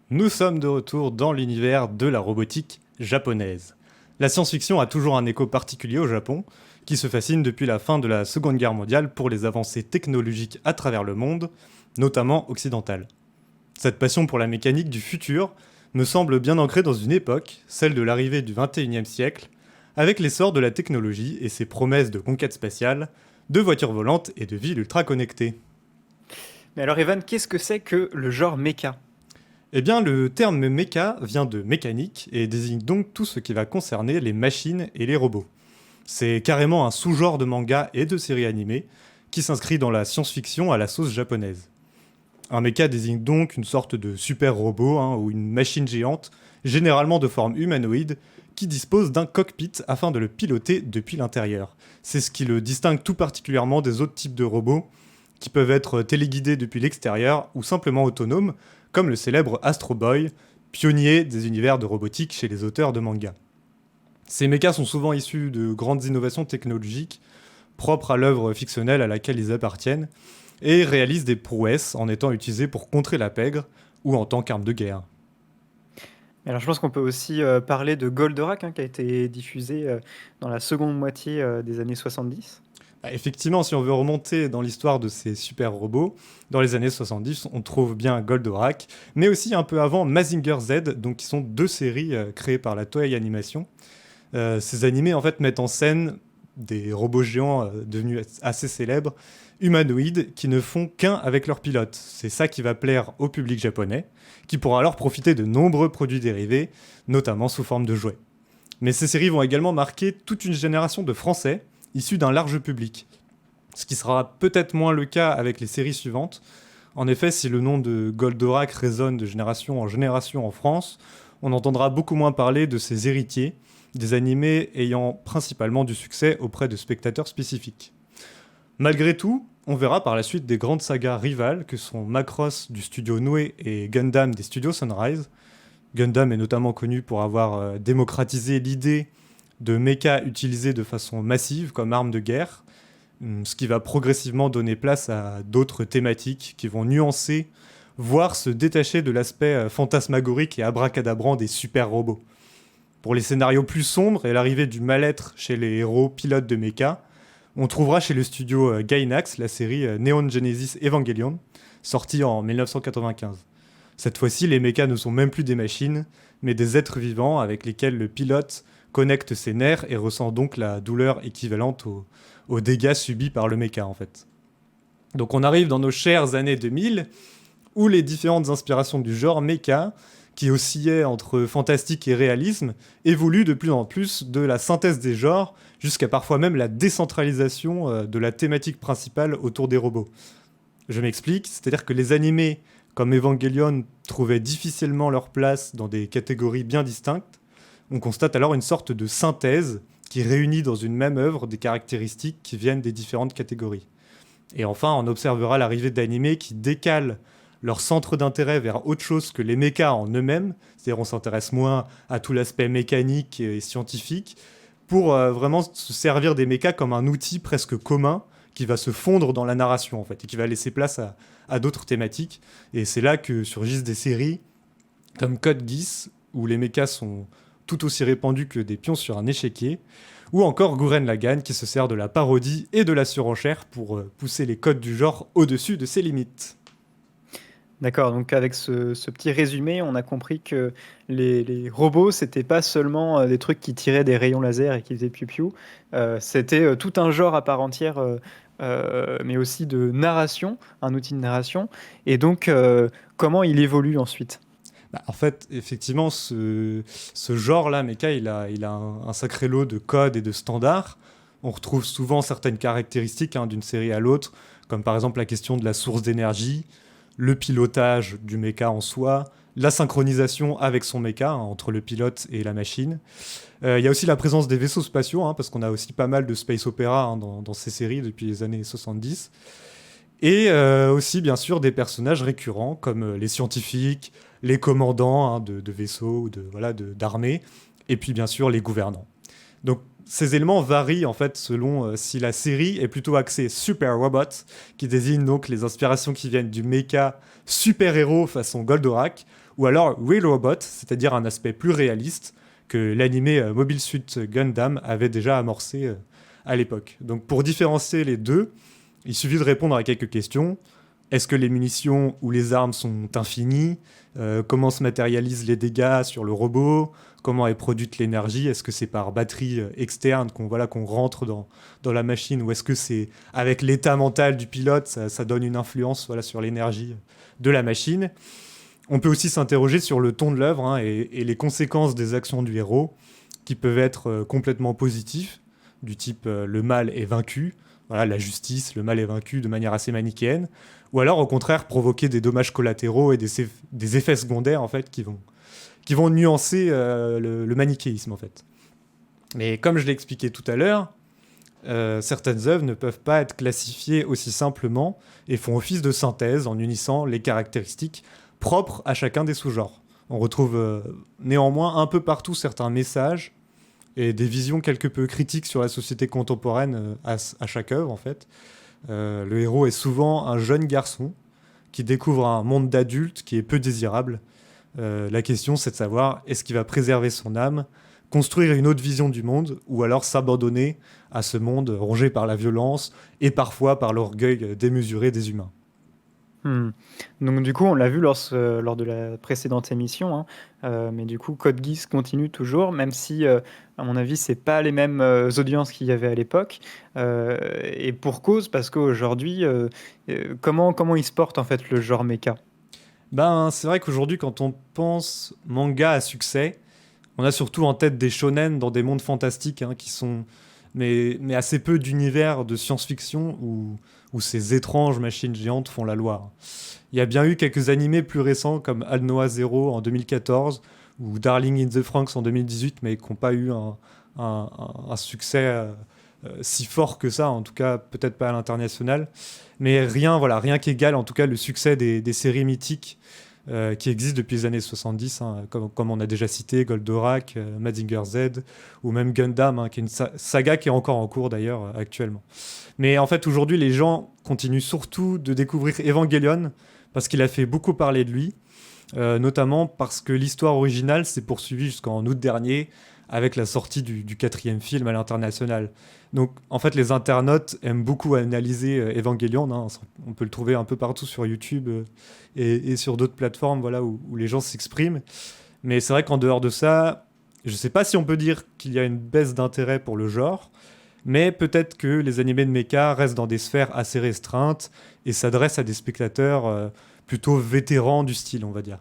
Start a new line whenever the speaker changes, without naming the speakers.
Nous sommes de retour dans l'univers de la robotique japonaise. La science-fiction a toujours un écho particulier au Japon, qui se fascine depuis la fin de la Seconde Guerre mondiale pour les avancées technologiques à travers le monde, notamment occidentales. Cette passion pour la mécanique du futur me semble bien ancrée dans une époque, celle de l'arrivée du XXIe siècle, avec l'essor de la technologie et ses promesses de conquête spatiale, de voitures volantes et de villes ultra connectées.
Mais alors Evan, qu'est-ce que c'est que le genre mecha?
Eh bien, le terme mecha vient de mécanique et désigne donc tout ce qui va concerner les machines et les robots. C'est carrément un sous-genre de manga et de séries animées qui s'inscrit dans la science-fiction à la sauce japonaise. Un mecha désigne donc une sorte de super robot ou une machine géante, généralement de forme humanoïde, qui dispose d'un cockpit afin de le piloter depuis l'intérieur. C'est ce qui le distingue tout particulièrement des autres types de robots qui peuvent être téléguidés depuis l'extérieur ou simplement autonomes, comme le célèbre Astro Boy, pionnier des univers de robotique chez les auteurs de manga. Ces mechas sont souvent issus de grandes innovations technologiques propres à l'œuvre fictionnelle à laquelle ils appartiennent et réalisent des prouesses en étant utilisés pour contrer la pègre ou en tant qu'arme de guerre.
Mais alors je pense qu'on peut aussi parler de Goldorak, hein, qui a été diffusé dans la seconde moitié des années 70.
Effectivement, si on veut remonter dans l'histoire de ces super robots, dans les années 70, on trouve bien Goldorak, mais aussi un peu avant Mazinger Z, donc qui sont deux séries créées par la Toei Animation. Ces animés en fait mettent en scène des robots géants devenus assez célèbres, humanoïdes, qui ne font qu'un avec leur pilote. C'est ça qui va plaire au public japonais, qui pourra alors profiter de nombreux produits dérivés, notamment sous forme de jouets. Mais ces séries vont également marquer toute une génération de Français issus d'un large public. Ce qui sera peut-être moins le cas avec les séries suivantes. En effet, si le nom de Goldorak résonne de génération en génération en France, on entendra beaucoup moins parler de ses héritiers, des animés ayant principalement du succès auprès de spectateurs spécifiques. Malgré tout, on verra par la suite des grandes sagas rivales que sont Macross du studio Noé et Gundam des studios Sunrise. Gundam est notamment connu pour avoir démocratisé l'idée de mechas utilisés de façon massive comme arme de guerre, ce qui va progressivement donner place à d'autres thématiques qui vont nuancer, voire se détacher de l'aspect fantasmagorique et abracadabrant des super robots. Pour les scénarios plus sombres et l'arrivée du mal-être chez les héros pilotes de mecha, on trouvera chez le studio Gainax la série Neon Genesis Evangelion, sortie en 1995. Cette fois-ci, les mechas ne sont même plus des machines, mais des êtres vivants avec lesquels le pilote connecte ses nerfs et ressent donc la douleur équivalente aux dégâts subis par le mecha en fait. Donc on arrive dans nos chères années 2000, où les différentes inspirations du genre mecha, qui oscillaient entre fantastique et réalisme, évoluent de plus en plus de la synthèse des genres jusqu'à parfois même la décentralisation de la thématique principale autour des robots. Je m'explique, c'est-à-dire que les animés comme Evangelion trouvaient difficilement leur place dans des catégories bien distinctes. On constate alors une sorte de synthèse qui réunit dans une même œuvre des caractéristiques qui viennent des différentes catégories. Et enfin, on observera l'arrivée d'animés qui décalent leur centre d'intérêt vers autre chose que les mechas en eux-mêmes, c'est-à-dire on s'intéresse moins à tout l'aspect mécanique et scientifique, pour vraiment se servir des mechas comme un outil presque commun qui va se fondre dans la narration en fait, et qui va laisser place à d'autres thématiques. Et c'est là que surgissent des séries comme Code Geass, où les mechas sont tout aussi répandus que des pions sur un échiquier, ou encore Gurren Lagann qui se sert de la parodie et de la surenchère pour pousser les codes du genre au-dessus de ses limites.
D'accord, donc avec ce petit résumé, on a compris que les robots, c'était pas seulement des trucs qui tiraient des rayons laser et qui faisaient piou-piou, c'était tout un genre à part entière, mais aussi de narration, un outil de narration. Et donc, comment il évolue ensuite?
En fait, effectivement, ce genre-là, mecha, il a un sacré lot de codes et de standards. On retrouve souvent certaines caractéristiques d'une série à l'autre, comme par exemple la question de la source d'énergie, le pilotage du mecha en soi, la synchronisation avec son mecha, entre le pilote et la machine. Il y a aussi la présence des vaisseaux spatiaux, parce qu'on a aussi pas mal de space opéra dans ces séries depuis les années 70. Et aussi, bien sûr, des personnages récurrents, comme les scientifiques, les commandants de vaisseaux ou d'armées, et puis bien sûr les gouvernants. Donc ces éléments varient en fait selon si la série est plutôt axée Super Robot, qui désigne donc les inspirations qui viennent du mecha super-héros façon Goldorak, ou alors Real Robot, c'est-à-dire un aspect plus réaliste que l'animé Mobile Suit Gundam avait déjà amorcé à l'époque. Donc pour différencier les deux, il suffit de répondre à quelques questions. Est-ce que les munitions ou les armes sont infinies? Comment se matérialisent les dégâts sur le robot? Comment est produite l'énergie? Est-ce que c'est par batterie externe qu'on rentre dans la machine? Ou est-ce que c'est avec l'état mental du pilote, ça donne une influence sur l'énergie de la machine? On peut aussi s'interroger sur le ton de l'œuvre, hein, et les conséquences des actions du héros, qui peuvent être complètement positifs, du type le mal est vaincu, voilà, la justice, le mal est vaincu de manière assez manichéenne, ou alors au contraire provoquer des dommages collatéraux et des effets secondaires en fait, qui vont nuancer le manichéisme en fait. Mais comme je l'ai expliqué tout à l'heure, certaines œuvres ne peuvent pas être classifiées aussi simplement et font office de synthèse en unissant les caractéristiques propres à chacun des sous-genres. On retrouve néanmoins un peu partout certains messages et des visions quelque peu critiques sur la société contemporaine à chaque œuvre en fait. Le héros est souvent un jeune garçon qui découvre un monde d'adulte qui est peu désirable. La question c'est de savoir est-ce qu'il va préserver son âme, construire une autre vision du monde ou alors s'abandonner à ce monde rongé par la violence et parfois par l'orgueil démesuré des humains.
Donc du coup, on l'a vu lors de la précédente émission, hein, mais du coup, Code Geass continue toujours, même si, à mon avis, c'est pas les mêmes audiences qu'il y avait à l'époque, et pour cause, parce qu'aujourd'hui, comment il se porte en fait le genre mecha?
Ben, c'est vrai qu'aujourd'hui, quand on pense manga à succès, on a surtout en tête des shonen dans des mondes fantastiques hein, qui sont mais assez peu d'univers de science-fiction où ces étranges machines géantes font la loi. Il y a bien eu quelques animés plus récents comme Alnoa Zero en 2014 ou Darling in the Franxx en 2018, mais qui n'ont pas eu un succès si fort que ça, en tout cas peut-être pas à l'international. Mais rien qu'égale en tout cas le succès des séries mythiques qui existent depuis les années 70, hein, comme on a déjà cité, Goldorak, Mazinger Z, ou même Gundam, hein, qui est une saga qui est encore en cours d'ailleurs actuellement. Mais en fait, aujourd'hui, les gens continuent surtout de découvrir Evangelion, parce qu'il a fait beaucoup parler de lui, notamment parce que l'histoire originale s'est poursuivie jusqu'en août dernier, avec la sortie du quatrième film à l'international. Donc, en fait, les internautes aiment beaucoup analyser Evangelion. Hein. On peut le trouver un peu partout sur YouTube et sur d'autres plateformes voilà, où les gens s'expriment. Mais c'est vrai qu'en dehors de ça, je ne sais pas si on peut dire qu'il y a une baisse d'intérêt pour le genre, mais peut-être que les animés de mecha restent dans des sphères assez restreintes et s'adressent à des spectateurs plutôt vétérans du style, on va dire.